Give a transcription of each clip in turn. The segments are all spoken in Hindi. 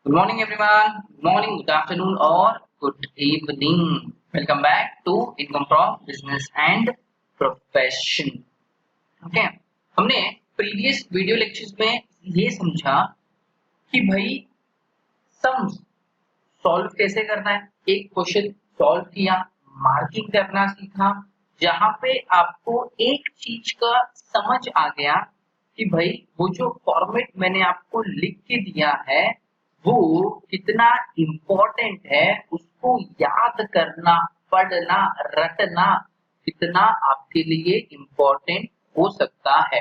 Good morning, everyone. Good morning, good afternoon, or good evening. Welcome back to Income from Business and Profession. Okay, हमने प्रीवियस वीडियो लेक्चर्स में ये समझा कि भाई सम सॉल्व कैसे करना है। एक क्वेश्चन सॉल्व किया, मार्किंग करना सीखा, जहां पे आपको एक चीज का समझ आ गया कि भाई वो जो फॉर्मेट मैंने आपको लिख के दिया है वो कितना इम्पोर्टेंट है, उसको याद करना, पढ़ना, रटना कितना आपके लिए इम्पोर्टेंट हो सकता है।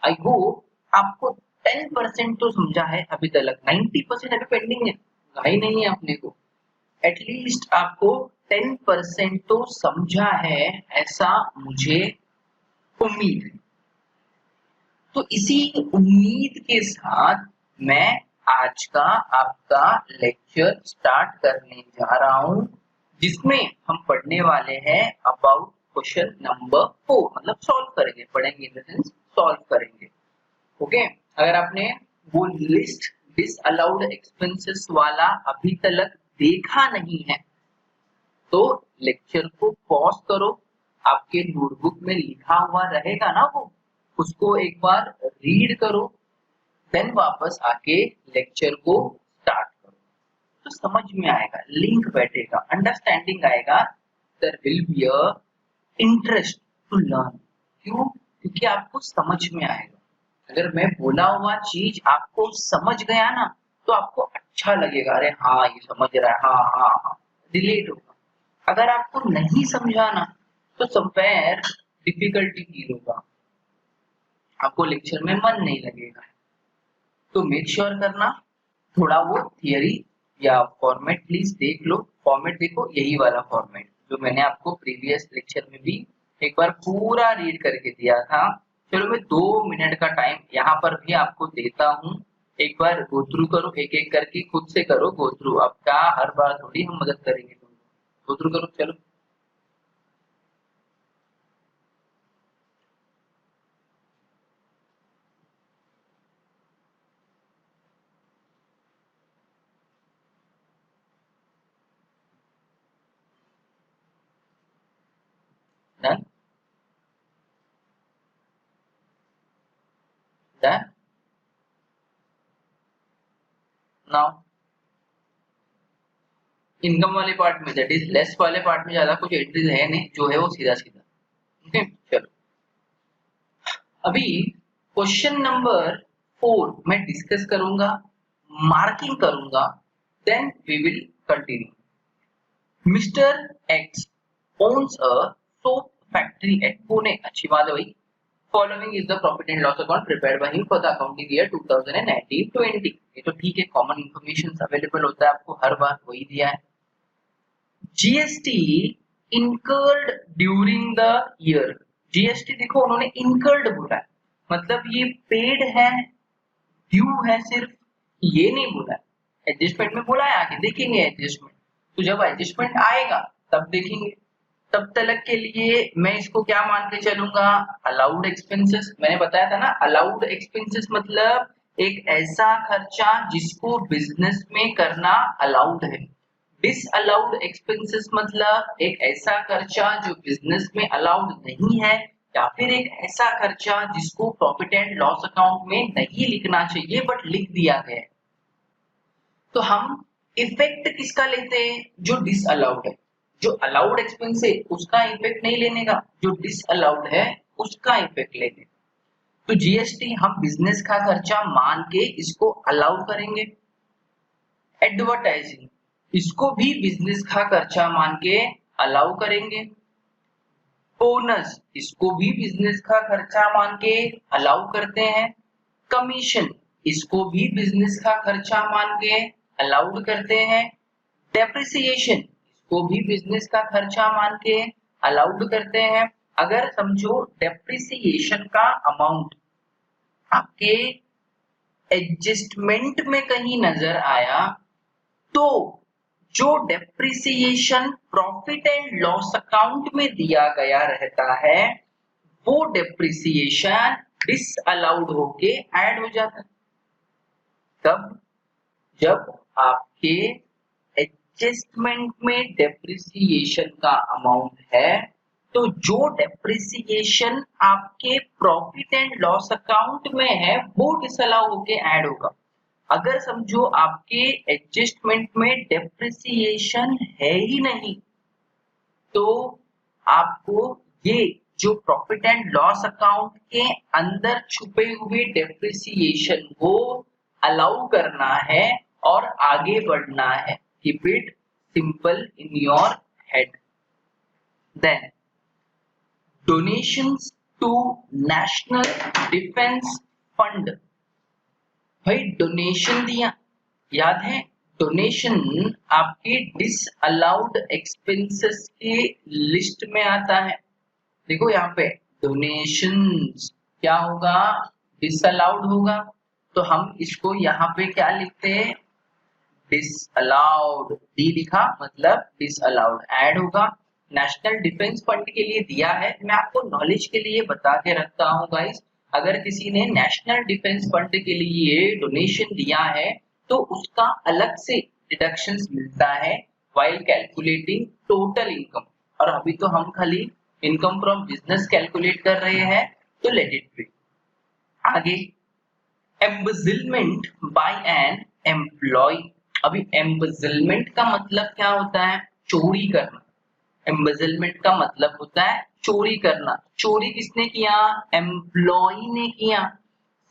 आई होप आपको 10% तो समझा है अभी तक, 90% अभी पेंडिंग है, ही नहीं है अपने को। एटलीस्ट आपको 10% तो समझा है, ऐसा मुझे उम्मीद है। तो इसी उम्मीद के साथ मैं आज का आपका लेक्चर स्टार्ट करने जा रहा हूं, जिसमें हम पढ़ने वाले हैं अबाउट क्वेश्चन नंबर 4, मतलब सॉल्व करेंगे, पढ़ेंगे इन द सेंस सॉल्व करेंगे। ओके, अगर आपने वो लिस्ट डिसअलाउड एक्सपेंसेस वाला अभी तक देखा नहीं है तो लेक्चर को पॉज करो, आपके नोटबुक में लिखा हुआ रहेगा ना वो, उसको एक बार रीड करो, देन वापस आके लेक्चर को स्टार्ट करो, तो समझ में आएगा, लिंक बैठेगा, अंडरस्टैंडिंग आएगा, there will be a interest to learn. क्यों? क्योंकि आपको समझ में आएगा। अगर मैं बोला हुआ चीज आपको समझ गया ना तो आपको अच्छा लगेगा, अरे हाँ ये समझ रहा है, हाँ हाँ हाँ, रिलेट होगा। अगर आपको नहीं समझा ना तो समवेयर डिफिकल्टी फील होगा, आपको लेक्चर में मन नहीं लगेगा। तो मेक श्योर करना थोड़ा वो थियरी या फॉर्मेट प्लीज देख लो। फॉर्मेट देखो, यही वाला फॉर्मेट जो मैंने आपको प्रीवियस लेक्चर में भी एक बार पूरा रीड करके दिया था। चलो मैं 2 मिनट का टाइम यहाँ पर भी आपको देता हूँ, एक बार गो थ्रू करो, एक एक करके खुद से करो गो थ्रू। अब क्या हर बार थोड़ी हम मदद करेंगे तुमको, गो थ्रू करो। चलो डन डन नाउ इनकम वाले पार्ट में, दैट इज लेस वाले पार्ट में ज्यादा कुछ एंट्रीज है नहीं, जो है वो सीधा सीधा। ओके चलो, अभी क्वेश्चन नंबर 4 मैं डिस्कस करूंगा, मार्किंग करूंगा, then we will continue. Mister x owns a soap factory at Pune। अच्छी बात है भाई। Following is the profit and loss account prepared by him for the accounting year 2019-20। ये तो ठीक है, कॉमन इंफॉर्मेशन अवेलेबल होता है आपको हर बार, वही दिया है। GST incurred during the year। GST देखो उन्होंने incurred बोला है, मतलब ये पेड है, ड्यू है, सिर्फ ये नहीं बोला है। एडजस्टमेंट में बोला है, आगे देखेंगे एडजस्टमेंट, तो जब एडजस्टमेंट आएगा तब देखेंगे। तब तक के लिए मैं इसको क्या मान के चलूंगा, अलाउड एक्सपेंसेस। मैंने बताया था ना, अलाउड एक्सपेंसेस मतलब एक ऐसा खर्चा जिसको बिजनेस में करना अलाउड है। डिसअलाउड एक्सपेंसेस मतलब एक ऐसा खर्चा जो बिजनेस में अलाउड नहीं है, या फिर एक ऐसा खर्चा जिसको प्रॉफिट एंड लॉस अकाउंट में नहीं लिखना चाहिए बट लिख दिया गया है। तो हम इफेक्ट किसका लेते हैं, जो डिसअलाउड है। जो अलाउड एक्सपेंस है उसका इफेक्ट नहीं लेने का, जो डिसअलाउड है उसका इफेक्ट लेने। तो जीएसटी हम बिजनेस का खर्चा मान के इसको अलाउ करेंगे। एडवर्टाइजिंग, इसको भी बिजनेस का खर्चा मान के अलाउ करेंगे। बोनस, इसको भी बिजनेस का खर्चा मान के अलाउ करते हैं। कमीशन, इसको भी बिजनेस का खर्चा मान के अलाउड करते हैं। डेप्रिसिएशन, इसको भी बिजनेस का खर्चा मान के अलाउड करते हैं। अगर समझो डेप्रिसिएशन का अमाउंट आपके एडजस्टमेंट में कहीं नजर आया तो जो depreciation profit and loss account में दिया गया रहता है वो डेप्रिसिएशन डिसअलाउड होके ऐड हो जाता है। तब जब आपके एडजस्टमेंट में डेप्रिसिएशन का अमाउंट है तो जो डेप्रिसिएशन आपके प्रॉफिट एंड लॉस अकाउंट में है वो डिसअलाउ होके ऐड होगा। अगर समझो आपके एडजस्टमेंट में डेप्रिसिएशन है ही नहीं तो आपको ये जो प्रॉफिट एंड लॉस अकाउंट के अंदर छुपे हुए डेप्रिसिएशन को अलाउ करना है और आगे बढ़ना है। Keep it simple in your head. Then donations to national defence fund. भाई डोनेशन दिया, याद है डोनेशन आपके डिसअलाउड एक्सपेंसेस के लिस्ट में आता है। देखो यहाँ पे डोनेशंस क्या होगा, डिसअलाउड होगा, तो हम इसको यहाँ पे क्या लिखते हैं, डिसअलाउड। डी लिखा मतलब डिसअलाउड ऐड होगा। नेशनल डिफेंस फंड के लिए दिया है, मैं आपको नॉलेज के लिए बता के रखता हूँ गाइस। अगर किसी ने नेशनल डिफेंस फंड के लिए डोनेशन दिया है तो उसका अलग से डिडक्शंस मिलता है व्हाइल कैलकुलेटिंग टोटल इनकम। और अभी तो हम खाली इनकम फ्रॉम बिजनेस कैलकुलेट कर रहे हैं तो लेट इट बी। आगे एम्बेजिलमेंट बाय एन एम्प्लॉय। अभी एम्बेजिलमेंट का मतलब क्या होता है, चोरी करना। एम्बेजिलमेंट का मतलब होता है चोरी करना। चोरी किसने किया, एम्प्लॉय ने किया।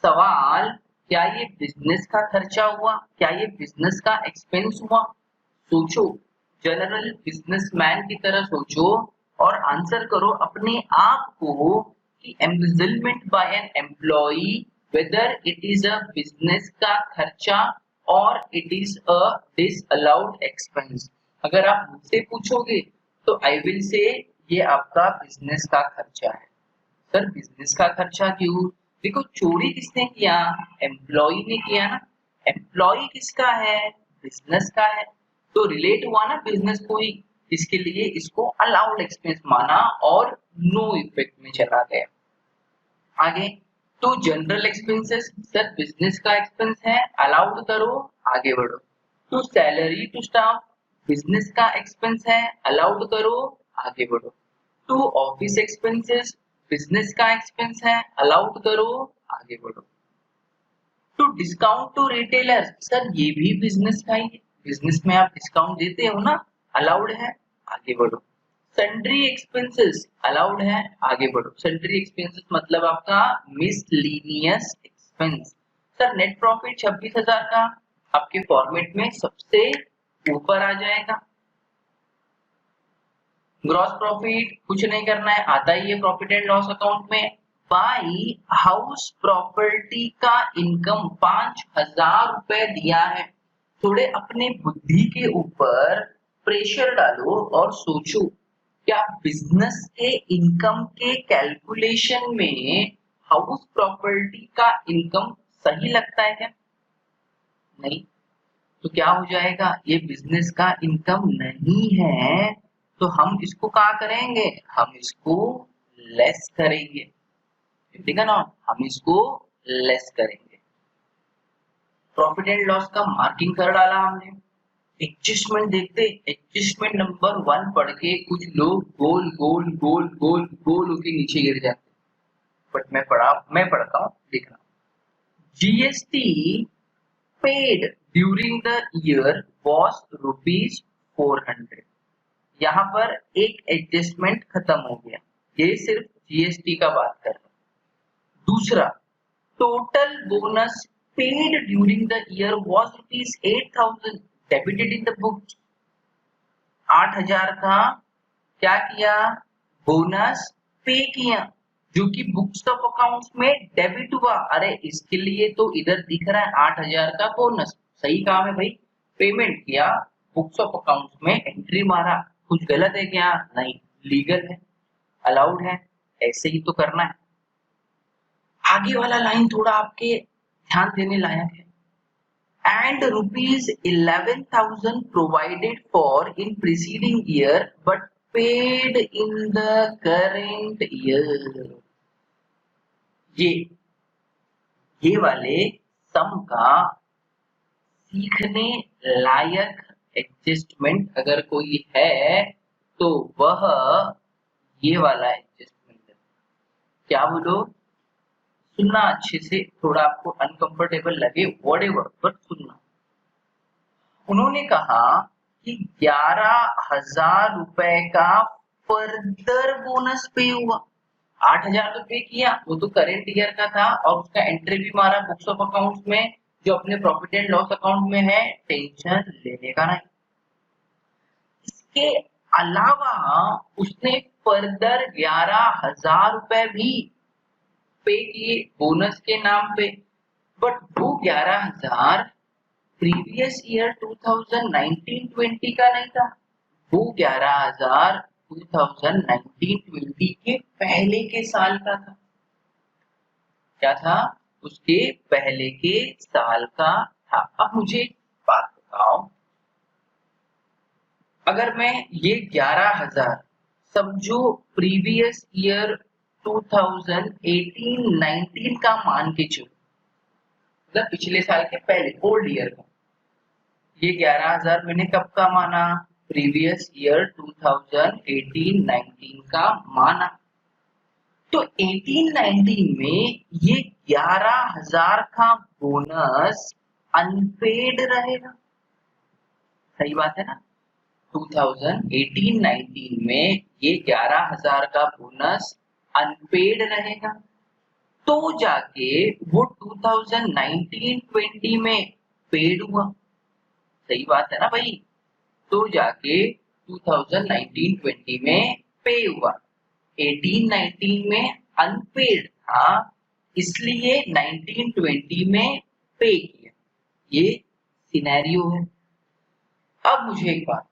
सवाल, क्या ये बिजनेस का खर्चा हुआ, क्या ये बिजनेस का एक्सपेंस हुआ? सोचो, जनरल बिजनेसमैन की तरह सोचो और आंसर करो अपने आप को कि embezzlement by an employ whether it is a business का खर्चा और it is a disallowed expense. अगर आप मुझसे पूछोगे तो आई विल से ये आपका बिजनेस का खर्चा है। सर बिजनेस का खर्चा क्यों? देखो चोरी किसने किया, एम्प्लॉय ने किया ना। एम्प्लॉय किसका है, बिजनेस का है, तो रिलेट हुआ ना बिजनेस को ही, इसके लिए इसको अलाउड एक्सपेंस माना और नो इफेक्ट में चला गया। आगे तो जनरल एक्सपेंसेस, सर बिजनेस का एक्सपेंस है, अलाउड करो, आगे बढ़ो। तो सैलरी टू स्टाफ बिजनेस का एक्सपेंस है, अलाउड करो, आगे बढ़ो। टू ऑफिस एक्सपेंसेस बिजनेस का एक्सपेंस है, अलाउड करो, आगे बढ़ो। To discount to retailer, sir ये भी बिजनेस का ही है, बिजनेस में आप डिस्काउंट देते हो ना, अलाउड है, आगे बढ़ो। सन्ड्री एक्सपेंसेस अलाउड है, आगे बढ़ो। सन्ड्री एक्सपेंसेस मतलब आपका miscellaneous expense. Sir net profit 26,000 का आपके फॉर्मेट में सबसे ऊपर आ जाएगा। ग्रॉस प्रॉफिट कुछ नहीं करना है, आता ही है प्रॉफिट एंड लॉस अकाउंट में। बाई हाउस प्रॉपर्टी का इनकम 5,000 रुपए दिया है। थोड़े अपने बुद्धि के ऊपर प्रेशर डालो और सोचो, क्या बिजनेस के इनकम के कैलकुलेशन में हाउस प्रॉपर्टी का इनकम सही लगता है क्या? नहीं। तो क्या हो जाएगा, ये बिजनेस का इनकम नहीं है, तो हम इसको क्या करेंगे, हम इसको लेस करेंगे। ठीक है ना, हम इसको लेस करेंगे। प्रॉफिट एंड लॉस का मार्किंग कर डाला हमने। एडजस्टमेंट देखते, एडजस्टमेंट नंबर 1 पढ़ के कुछ लोग गोल गोल गोल गोल गोल होके नीचे गिर जाते, बट मैं पढ़ता हूँ, देखना। GST paid during the year was ₹400। यहाँ पर एक एडजस्टमेंट खत्म हो गया, ये सिर्फ जीएसटी का बात कर रहा है। दूसरा, total bonus paid during the year was ₹8,000 debited in the books. 8,000 का क्या किया, बोनस पे किया, जो कि बुक्स ऑफ अकाउंट्स में डेबिट हुआ। अरे इसके लिए तो इधर दिख रहा है 8,000 का बोनस, सही काम है भाई, पेमेंट किया, बुक्स ऑफ अकाउंट्स में एंट्री मारा। कुछ गलत है क्या? नहीं, लीगल है, अलाउड है, ऐसे ही तो करना है। आगे वाला लाइन थोड़ा आपके ध्यान देने लायक है। and ₹11,000 provided for in preceding year but paid in the current year। ये वाले सम का सीखने लायक एडजस्टमेंट अगर कोई है तो वह ये वाला एडजस्टमेंट है। क्या बोलो? सुनना अच्छे से, थोड़ा आपको अनकंफर्टेबल लगे व्हाटएवर, बट सुनना। उन्होंने कहा कि 11,000 रुपए का फर्दर बोनस पे हुआ। 8,000 तो पे किया, वो तो करेंट ईयर का था और उसका एंट्री भी मारा बुक्स ऑफ अकाउंट्स में, जो अपने प्रॉफिट एंड लॉस अकाउंट में है, टेंशन लेने का नहीं। इसके अलावा उसने फर्दर 11,000 रुपए भी पे किए बोनस के नाम पे, बट वो 11,000 प्रीवियस ईयर 2019-20 का नहीं था, वो 11,000 2019-20 के पहले के साल का था। क्या था? उसके पहले के साल का था। अब मुझे एक बात बताओ, अगर मैं ये 11,000 समझो प्रीवियस ईयर 2018-19 का मान के चलो, मतलब पिछले साल के पहले ओल्ड ईयर का, ये 11,000 मैंने कब का माना? प्रीवियस ईयर 2018-19 का माना। तो 18-19 में ये 11,000 का बोनस अनपेड रहेगा। सही बात है ना? 2018-19 में ये 11,000 का बोनस अनपेड रहेगा, तो जाके वो 2019-20 में पेड हुआ। सही बात है ना भाई? तो जाके 2019-20 में पे हुआ, 18-19 में अनपेड था, इसलिए 19-20 में पे किया। ये सिनेरियो है। अब मुझे एक बात,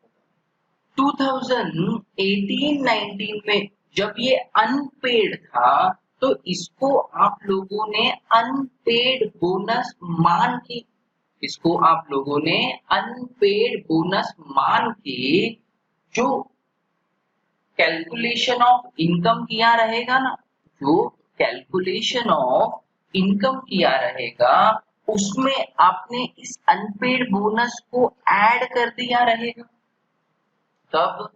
2018-19 में जब ये अनपेड था तो इसको आप लोगों ने अनपेड बोनस मान के, इसको आप लोगों ने अनपेड बोनस मान के जो कैलकुलेशन ऑफ इनकम किया रहेगा ना, जो कैलकुलेशन ऑफ इनकम किया रहेगा उसमें आपने इस अनपेड बोनस को ऐड कर दिया रहेगा। तब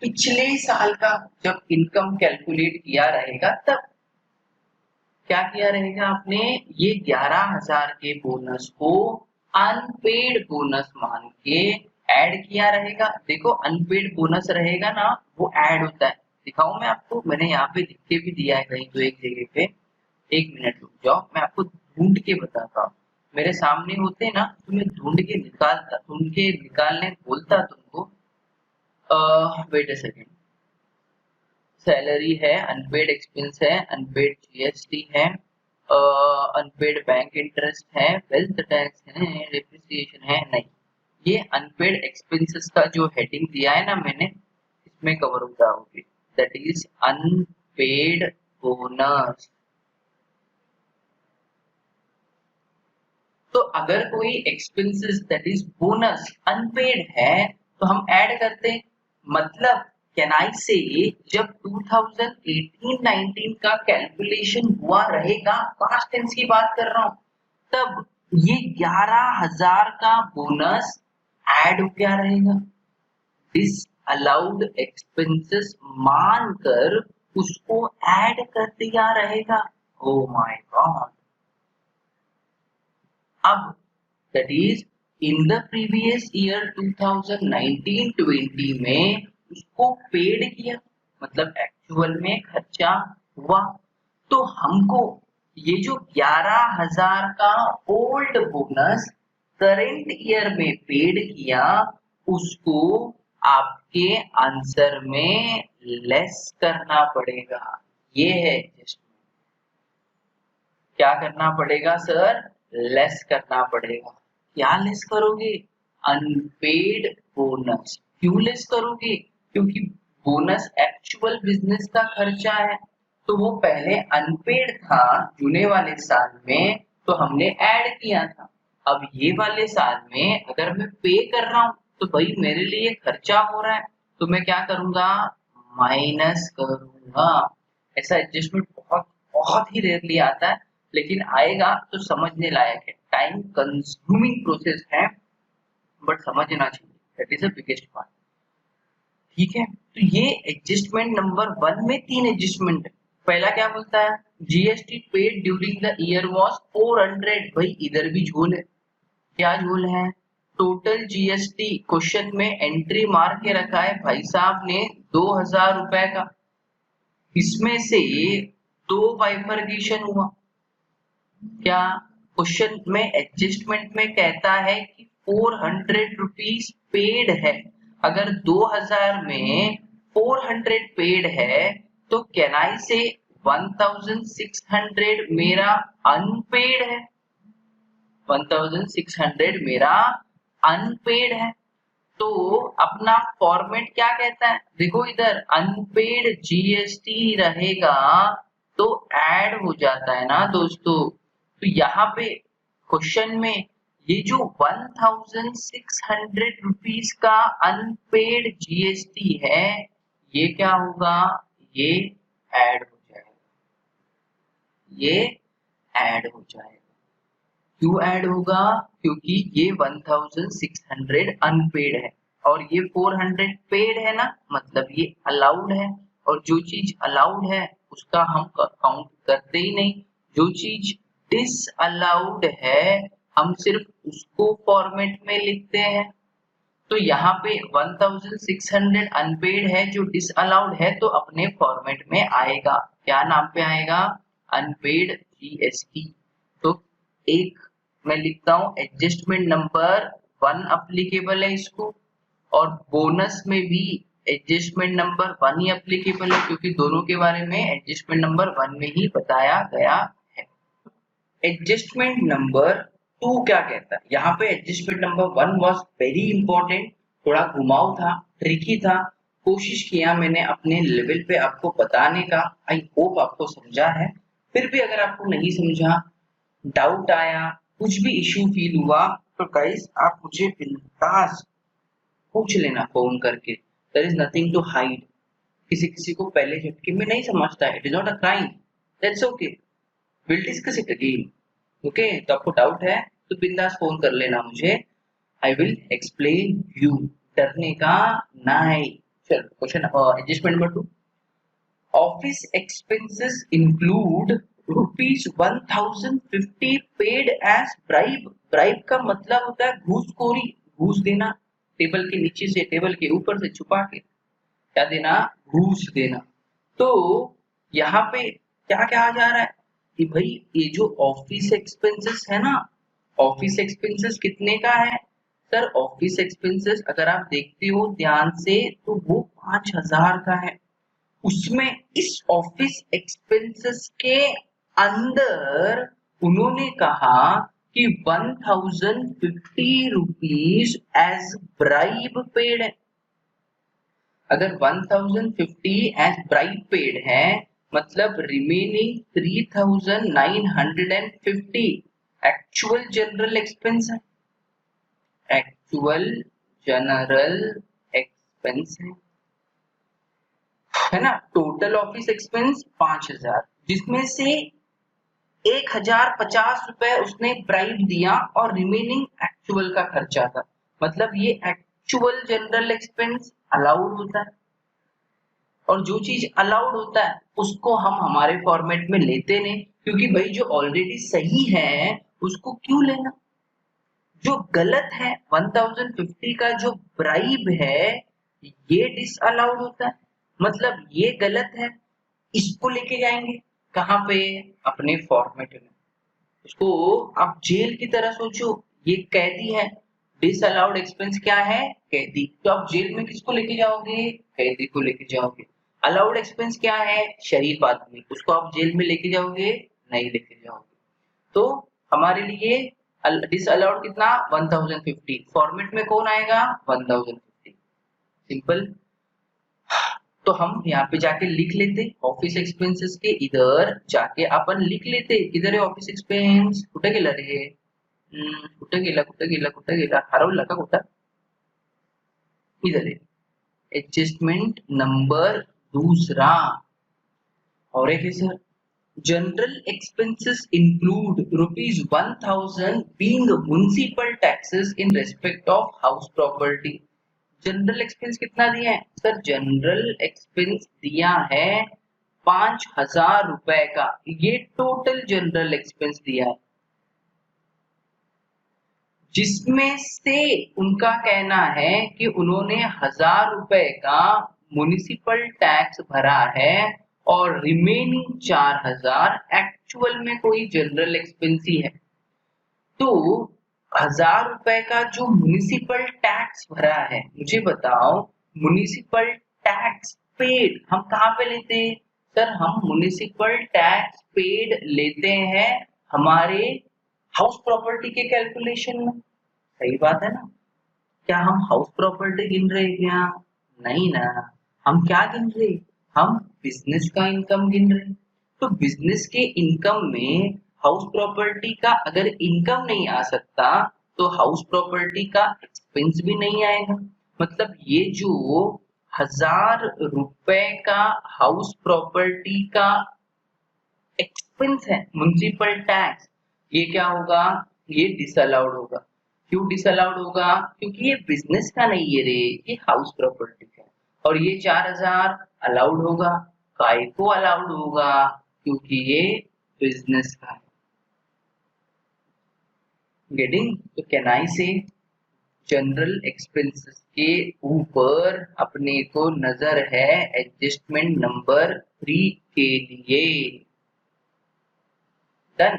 पिछले साल का जब इनकम कैलकुलेट किया रहेगा तब क्या किया रहेगा आपने? ये 11,000 के बोनस को अनपेड बोनस मान के ऐड किया रहेगा। देखो अनपेड बोनस रहेगा ना, वो ऐड होता है। दिखाऊं मैं आपको? मैंने यहाँ पे लिख के भी दिया है कहीं तो एक जगह पे। एक मिनट रुक जाओ, मैं आपको ढूंढ के बताता हूँ। मेरे सामने होते ना तो मैं ढूंढ के निकालने बोलता तुमको। Wait a second. सैलरी है, अनपेड एक्सपेंस है, अनपेड जीएसटी है, अनपेड बैंक इंटरेस्ट है, वेल्थ टैक्स है, डेप्रिसिएशन है। नहीं, ये अनपेड एक्सपेंसेस का जो हेडिंग दिया है ना मैंने, इसमें कवर होता होगी, दैट इज अनपेड बोनस। तो अगर कोई expenses that is bonus unpaid है तो हम ऐड करते हैं। मतलब कैन आई से जब 2018-19 का कैलकुलेशन हुआ रहेगा, पास्ट टेंस की बात कर रहा हूं, तब ये 11,000 का बोनस ऐड हो गया रहेगा। दिस अलाउड एक्सपेंसेस मानकर उसको ऐड कर दिया रहेगा। Oh my God. अब that is in the previous year 2019-20 में उसको पेड किया, मतलब एक्चुअल में खर्चा हुआ। तो हमको ये जो 11,000 का ओल्ड बोनस करेंट ईयर में पेड किया, उसको आपके आंसर में लेस करना पड़ेगा। ये है जस्ट, क्या करना पड़ेगा सर? लेस करना पड़ेगा। क्या लेस करोगे? Unpaid bonus. क्यों लेस करोगे? क्योंकि बोनस एक्चुअल बिजनेस का खर्चा है, तो वो पहले अनपेड था जूने वाले साल में, तो हमने ऐड किया था। अब ये वाले साल में अगर मैं पे कर रहा हूँ तो भाई मेरे लिए खर्चा हो रहा है, तो मैं क्या करूंगा? माइनस करूंगा। ऐसा एडजस्टमेंट बहुत बहुत ही रेयरली आता है, लेकिन आएगा तो समझने लायक है। टाइम कंज्यूमिंग प्रोसेस है, बट समझना चाहिए, that is the biggest part. ठीक है, तो ये एडजस्टमेंट नंबर 1 में 3 एडजस्टमेंट है। पहला क्या बोलता है, GST paid during the year was 400। भाई इधर भी झोल है, क्या झोल है, टोटल जीएसटी क्वेश्चन में एंट्री मार के रखा है भाई साहब ने 2000 रुपए का, इसमें से 2 बाइफर्केशन हुआ। क्या क्वेश्चन में एडजस्टमेंट में कहता है कि 400 रुपीज पेड है, अगर 2000 में 400 पेड है तो कैन आई से 1600 मेरा अनपेड है, 1600 मेरा अनपेड है। तो अपना फॉर्मेट क्या कहता है, देखो इधर अनपेड जीएसटी रहेगा तो ऐड हो जाता है ना दोस्तों। तो यहाँ पे क्वेश्चन में ये जो 1600 रुपीज का अनपेड जीएसटी है, ये क्या होगा, ये ऐड हो जाएगा, ये ऐड हो जाएगा। क्यों ऐड होगा, क्योंकि ये 1600 अनपेड है और ये 400 पेड है ना, मतलब ये अलाउड है। और जो चीज अलाउड है उसका हम काउंट करते ही नहीं, जो चीज डिसअलाउड है हम सिर्फ उसको फॉर्मेट में लिखते हैं। तो यहाँ पे 1600 अनपेड है जो डिसअलाउड है, तो अपने फॉर्मेट में आएगा, क्या नाम पे आएगा, अनपेड जीएसटी। तो एक मैं लिखता हूँ एडजस्टमेंट नंबर 1 अप्लीकेबल है इसको, और बोनस में भी एडजस्टमेंट नंबर 1 ही अप्लीकेबल है, क्योंकि दोनों के बारे में एडजस्टमेंट नंबर 1 में ही बताया गया है। एडजस्टमेंट नंबर 2 क्या कहता है, यहाँ पे adjustment number 1 was very important, थोड़ा घुमाव था, ट्रिकी था, कोशिश किया मैंने अपने लेवल पे आपको बताने का, आई होप आपको समझा है। फिर भी अगर आपको नहीं समझा, डाउट आया, कुछ भी इश्यू फील हुआ, तो गाइस आप मुझे बिंदास पूछ लेना फोन करके, there is nothing to hide. किसी को पहले झटके में नहीं समझता है, it is not a crime, that's okay, will discuss it again. Okay, तो आपको डाउट है तो बिंदास फोन कर लेना मुझे, आई विल एक्सप्लेन यू, डरने का नहीं। चलो question adjustment number 2, office expenses include rupees 1050 paid as bribe. Bribe का मतलब होता है घूसखोरी, घूस देना, टेबल के नीचे से, टेबल के ऊपर से छुपा के क्या देना, घूस देना। तो यहाँ पे क्या कहा जा रहा है कि भाई ये जो ऑफिस एक्सपेंसेस है ना, ऑफिस एक्सपेंसेस कितने का है सर, ऑफिस एक्सपेंसेस अगर आप देखते हो ध्यान से तो वो 5000 का है। उसमें इस ऑफिस एक्सपेंसेस के अंदर उन्होंने कहा कि 1050 रुपीज एज ब्राइब पेड है। अगर 1050 एज ब्राइब पेड है, मतलब रिमेनिंग 3950 एक्चुअल जनरल एक्सपेंस है, एक्चुअल जनरल एक्सपेंस है ना। टोटल ऑफिस एक्सपेंस 5000, जिसमें से 1050 रुपए उसने ब्राइब दिया और रिमेनिंग एक्चुअल का खर्चा था, मतलब ये एक्चुअल जनरल एक्सपेंस अलाउड होता है। और जो चीज अलाउड होता है उसको हम हमारे फॉर्मेट में लेते नहीं, क्योंकि भाई जो ऑलरेडी सही है उसको क्यों लेना, जो गलत है 1050 का जो ब्राइब है ये डिसअलाउड होता है, मतलब ये गलत है, इसको लेके जाएंगे कहाँ पे, अपने फॉर्मेट में। उसको आप जेल की तरह सोचो, ये कैदी है, डिसअलाउड एक्सपेंस क्या है, कैदी, तो आप जेल में किसको लेके जाओगे, कैदी को लेके जाओगे। अलाउड एक्सपेंस क्या है, शरीफ आदमी, उसको आप जेल में लेके जाओगे, नहीं लेके जाओगे। तो हमारे लिए डिसअलाउड कितना 1050, फॉर्मेट में कौन आएगा 1050, सिंपल। तो हम यहाँ पे जाके लिख लेते ऑफिस एक्सपेंसेस के, इधर जाके अपन लिख लेते, किधर है ऑफिस एक्सपेंस, कुठे गेला रे, कुठे गेला हरवला का कुठं, इधर है एडजस्टमेंट नंबर 2। और एक है sir General expenses include rupees 1000 being municipal taxes in respect of house property. General expense कितना दिया है सर? जनरल एक्सपेंस दिया है 5000 रुपए का, ये टोटल जनरल एक्सपेंस दिया है, जिसमें से उनका कहना है कि उन्होंने 1000 रुपए का म्युनिसिपल टैक्स भरा है और रिमेनिंग 4000 एक्चुअल में कोई जनरल एक्सपेंस ही है। तो 1000 रुपए का जो म्युनिसिपल टैक्स भरा है, मुझे बताओ म्युनिसिपल टैक्स पेड हम कहाँ पे लेते हैं सर? हम म्युनिसिपल टैक्स पेड लेते हैं हमारे हाउस प्रॉपर्टी के कैलकुलेशन में। सही बात है ना? क्या हम हाउस प्रॉपर्टी गिन रहे हैं क्या? नहीं ना, हम क्या गिन रहे? हम बिजनेस का इनकम गिन रहे। तो बिजनेस के इनकम में हाउस प्रॉपर्टी का अगर इनकम नहीं आ सकता तो हाउस प्रॉपर्टी का एक्सपेंस भी नहीं आएगा। मतलब ये जो 1000 रुपए का हाउस प्रॉपर्टी का एक्सपेंस है म्युनिसिपल टैक्स, ये क्या होगा? ये डिसअलाउड होगा। क्यों डिसअलाउड होगा? क्योंकि ये बिजनेस का नहीं है रे, ये हाउस प्रॉपर्टी का है। और ये 4000 अलाउड होगा। काय को अलाउड होगा? क्योंकि ये बिजनेस का है। गेटिंग? तो कैन आई से जनरल एक्सपेंसेस के ऊपर अपने को नजर है एडजस्टमेंट नंबर 3 के लिए। डन।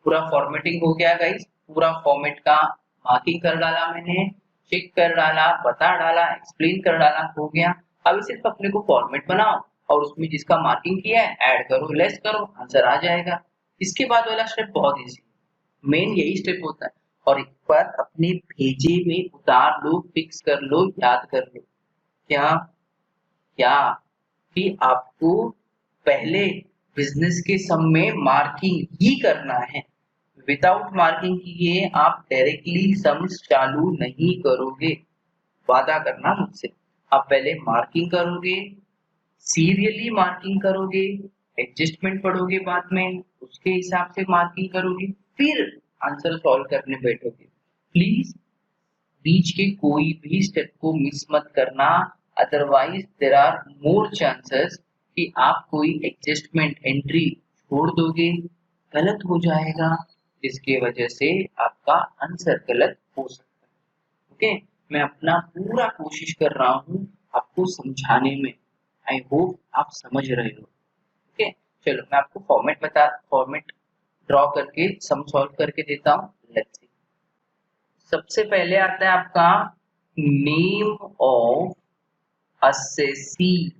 पूरा फॉर्मेटिंग हो गया गाइस, पूरा फॉर्मेट का मार्किंग कर डाला मैंने, चेक कर डाला, बता डाला, एक्सप्लेन कर डाला, हो गया। अब सिर्फ अपने को फॉर्मेट बनाओ और उसमें जिसका मार्किंग किया है ऐड करो, लेस करो, आंसर आ जाएगा। इसके बाद वाला स्टेप बहुत इजी, मेन यही स्टेप होता है। और एक बार अपने भेजे में उतार लो, फिक्स कर लो, याद कर लो। क्या? क्या कि आपको पहले बिजनेस के सम में मार्किंग ही करना है। विदाउट मार्किंग किए आप डायरेक्टली सम्स चालू नहीं करोगे। वादा करना मुझसे। आप पहले मार्किंग करोगे, सीरियली मार्किंग करोगे, एडजस्टमेंट पढ़ोगे बाद में, उसके हिसाब से मार्किंग करोगे, फिर आंसर सॉल्व करने बैठोगे। प्लीज बीच के कोई भी स्टेप को मिस मत करना, otherwise there are more chances कि आप कोई एडजस्टमेंट एंट्री छोड़ दोगे, गलत हो जाएगा, जिसकी वजह से आपका आंसर गलत हो सकता है। ओके, मैं अपना पूरा कोशिश कर रहा हूँ आपको समझाने में। आई होप आप समझ रहे हो। ओके, चलो मैं आपको फॉर्मेट ड्रॉ करके सम सॉल्व करके देता हूँ। Let's see. सबसे पहले आता है आपका name of assessee.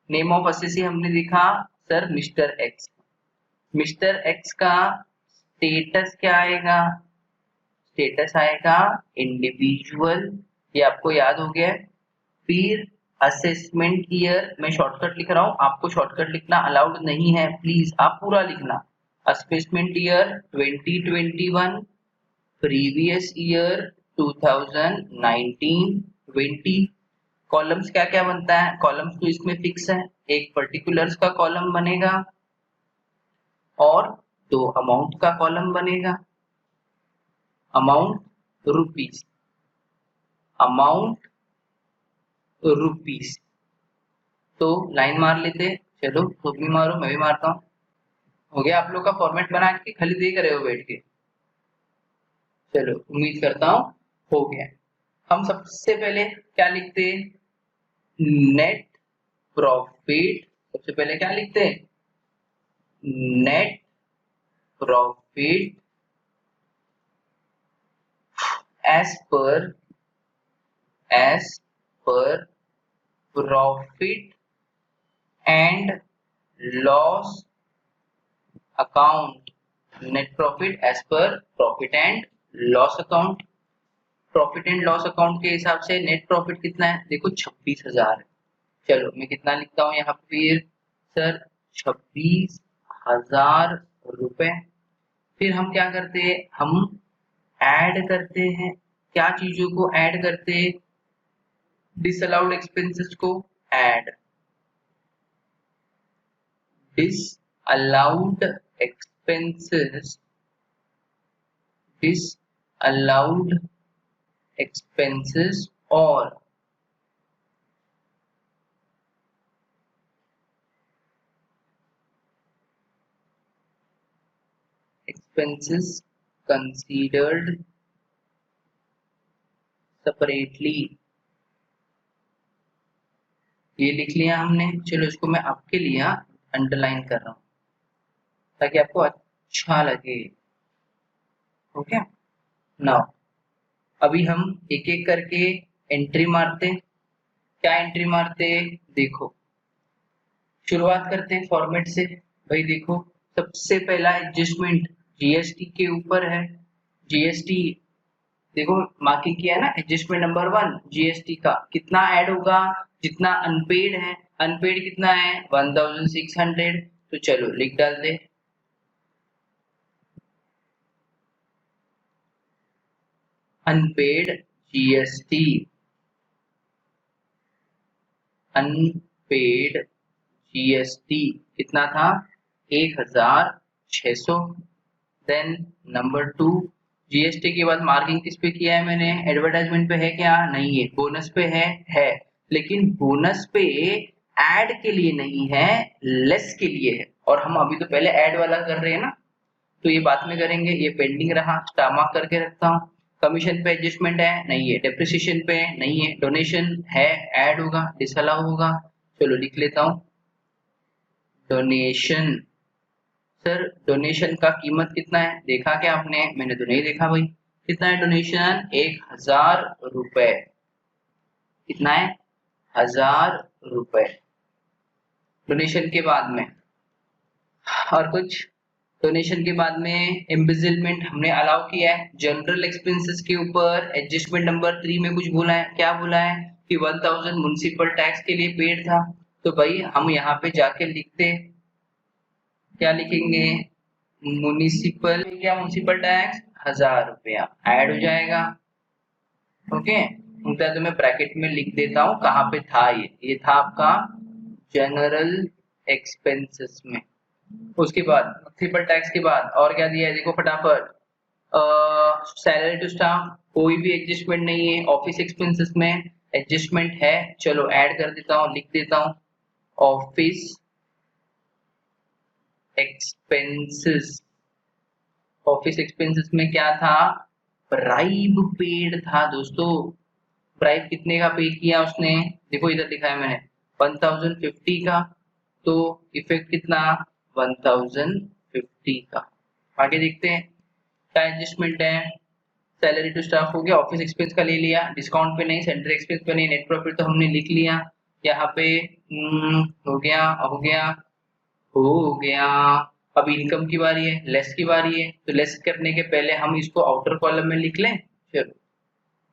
Name of assessee हमने देखा sir mister x. Mister x का स्टेटस क्या आएगा? स्टेटस आएगा इंडिविजुअल, ये आपको याद हो गया है। फिर असेसमेंट ईयर, मैं शॉर्टकट लिख रहा हूँ, आपको शॉर्टकट लिखना अलाउड नहीं है, प्लीज आप पूरा लिखना। Assessment year 2021, previous year 2019-20। Columns क्या क्या बनता है? कॉलम्स तो इसमें फिक्स है, एक पर्टिकुलर्स का कॉलम बनेगा और 2 अमाउंट का कॉलम बनेगा। Amount rupees, amount rupees. तो लाइन मार लेते, चलो तुम भी मारो, मैं भी मारता हूँ। हो गया? आप लोग का फॉर्मेट बना के खाली देख रहे हो बैठ के? चलो उम्मीद करता हूँ हो गया। हम सबसे पहले क्या लिखते हैं? Net profit. सबसे पहले क्या लिखते हैं? Net profit as per profit and loss account. Net profit as per profit and loss account. Profit and loss account के हिसाब से नेट प्रॉफिट कितना है? देखो 26,000 है। चलो मैं कितना लिखता हूँ यहाँ पे सर? 26,000 रुपए। फिर हम क्या करते हैं? हम ऐड करते हैं। क्या चीजों को ऐड करते हैं? डिसअलाउड एक्सपेंसेस को add. Dis allowed expenses, disallowed expenses or expenses considered separately। ये लिख लिया हमने, चलो इसको मैं आपके लिए अंडरलाइन कर रहा हूँ ताकि आपको अच्छा लगे। ओके, नाउ अभी हम एक एक करके एंट्री मारते। क्या एंट्री मारते देखो, शुरुआत करते हैं फॉर्मेट से। भाई देखो, सबसे पहला एडजस्टमेंट जीएसटी के ऊपर है। जीएसटी देखो मार्किंग किया है ना, एडजस्टमेंट नंबर 1 जीएसटी का कितना ऐड होगा, जितना अनपेड है। अनपेड कितना है 1600, तो चलो लिख डाल दे। अनपेड जीएसटी, अनपेड जीएसटी कितना था 1600। देन नंबर 2, जीएसटी के बाद मार्किंग किस पे किया है मैंने, एडवर्टाइजमेंट पे है क्या, नहीं है। बोनस पे है लेकिन बोनस पे ऐड के लिए नहीं है, लेस के लिए है। और हम अभी तो पहले ऐड वाला कर रहे हैं ना, तो ये बाद में करेंगे। ये पेंडिंग रहा, स्टार मार्क करके रखता हूँ। कमीशन पे एडजस्टमेंट है, नहीं है। डेप्रिसिएशन पे नहीं है। डोनेशन है, ऐड होगा, डिसअलाउ होगा। चलो लिख लेता हूँ डोनेशन। सर डोनेशन का कीमत कितना है, देखा क्या आपने, मैंने तो नहीं देखा भाई। कितना है डोनेशन, 1000 रुपए। कितना है 1000 रुपए डोनेशन के बाद में। और कुछ, डोनेशन के बाद में एम्बिजलमेंट हमने अलाउ किया है। जनरल एक्सपेंसेस के ऊपर एडजस्टमेंट नंबर 3 में कुछ बोला है, क्या बोला है कि 1000 म्युनिसिपल टैक्स के लिए पेड था। तो भाई हम यहाँ पे जाके लिखते, क्या लिखेंगे, म्युनिसिपल, क्या म्युनिसिपल टैक्स 1000 रुपया ऐड हो जाएगा। ओके, तो मैं ब्रैकेट में लिख देता हूँ कहाँ पे था ये था आपका जनरल एक्सपेंसेस में। उसके बाद म्युनिसिपल टैक्स के बाद और क्या दिया है देखो फटाफट, सैलरी टू स्टाफ कोई भी एडजस्टमेंट नहीं है। ऑफिस एक्सपेंसेस में एडजस्टमेंट है, चलो ऐड कर देता हूँ, लिख देता हूँ ऑफिस एक्सपेंसेस। ऑफिस एक्सपेंसेस में क्या था, ब्राइब पेड था दोस्तों। ब्राइब कितने का पे किया उसने, देखो इधर लिखा है मैंने 1050 का, तो इफेक्ट कितना 1050 का। आगे देखते हैं क्या एडजस्टमेंट है। सैलरी टू स्टाफ हो गया, ऑफिस एक्सपेंस का ले लिया, डिस्काउंट पे नहीं, सेंटर एक्सपेंस पे नहीं, नेट प्रॉफिट तो हमने लिख लिया। यहाँ पे हो गया हो गया हो गया। अब इनकम की बारी है, लेस की बारी है। तो लेस करने के पहले हम इसको आउटर कॉलम में लिख लें। चलो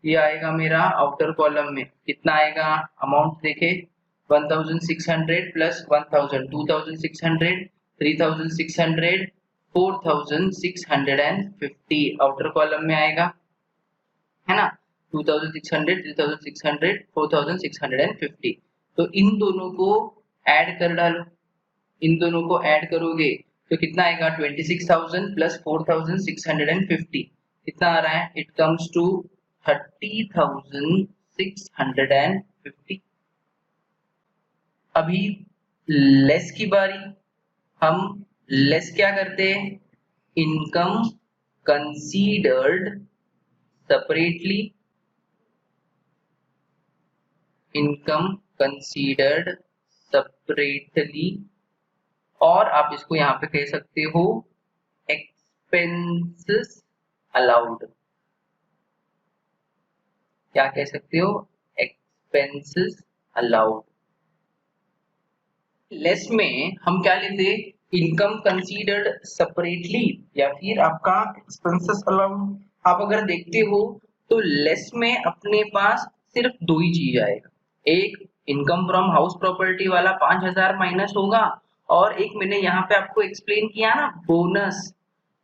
ये आएगा मेरा आउटर कॉलम में, कितना आएगा अमाउंट देखे 1600 प्लस 1000 2600 3600 4650 आउटर कॉलम में आएगा, है ना। 2600 3600 4650। तो इन दोनों को ऐड कर डालो। इन दोनों को ऐड करोगे तो कितना आएगा 26,000 प्लस 4,650 कितना आ रहा है, इट कम्स टू 30,650। अभी लेस की बारी, हम लेस क्या करते हैं, income considered separately, income considered separately, और आप इसको यहाँ पे कह सकते हो एक्सपेंसेस अलाउड। क्या कह सकते हो, एक्सपेंसेस अलाउड। लेस में हम क्या लेते, इनकम कंसीडर्ड सेपरेटली या फिर आपका एक्सपेंसेस अलाउड। आप अगर देखते हो तो लेस में अपने पास सिर्फ दो ही चीज आएगा, एक इनकम फ्रॉम हाउस प्रॉपर्टी वाला 5000 माइनस होगा, और एक मैंने यहाँ पे आपको एक्सप्लेन किया ना बोनस,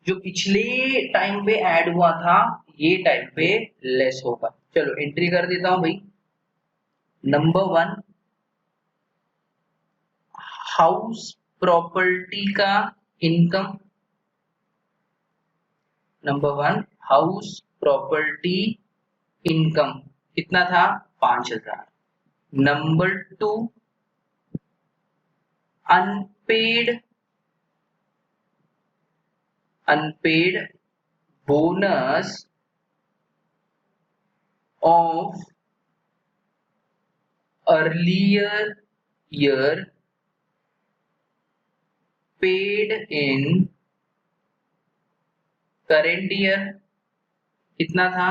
जो पिछले टाइम पे ऐड हुआ था ये टाइम पे लेस होगा। चलो एंट्री कर देता हूं भाई। नंबर 1 हाउस प्रॉपर्टी का income, number 1 house property income कितना था 5000। Number 2 unpaid bonus of earlier year paid in current year कितना था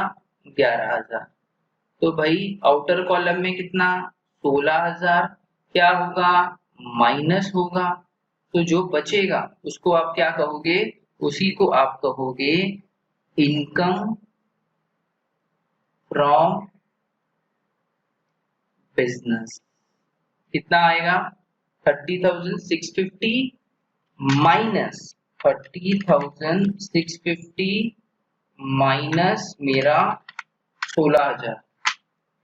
11000। तो भाई आउटर कॉलम में कितना 16000 क्या होगा माइनस होगा, तो जो बचेगा उसको आप क्या कहोगे, उसी को आप कहोगे इनकम फ्रॉम बिजनेस। कितना आएगा 30,650 माइनस 30,650 माइनस मेरा 16000,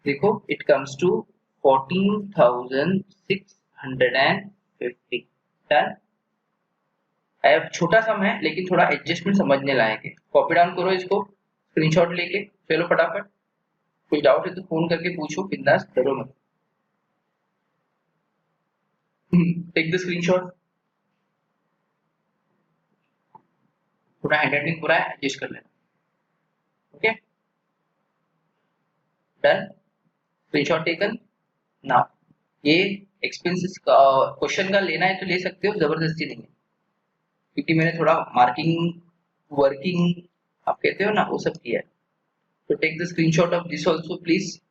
देखो इट कम्स टू 14,650। डन। अब छोटा सम है लेकिन थोड़ा एडजस्टमेंट समझने लायक है। कॉपी डाउन करो इसको स्क्रीनशॉट लेके, चलो फटाफट। कुछ डाउट है तो फोन करके पूछो, बिंदास, डरो मत। Take the screenshot. थोड़ा हैंडराइटिंग पूरा है, एडजस्ट कर लेना। Okay done, screenshot taken. Now ये एक्सपेंसेस का क्वेश्चन का लेना है तो ले सकते हो, जबरदस्ती नहीं है, क्योंकि मैंने थोड़ा मार्किंग वर्किंग आप कहते हो ना वो सब किया है। तो take the screenshot of this also please,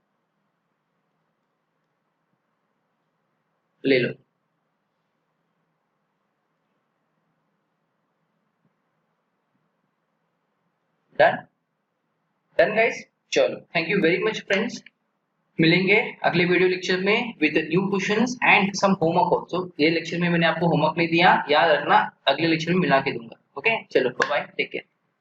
ले लो। डन डन गाइस, चलो thank you very much friends. मिलेंगे अगले वीडियो लेक्चर में with new questions and some homework also. ये लेक्चर में मैंने आपको होमवर्क नहीं दिया, याद रखना, अगले लेक्चर में मिला के दूंगा। ओके चलो बाय बाय, टेक केयर।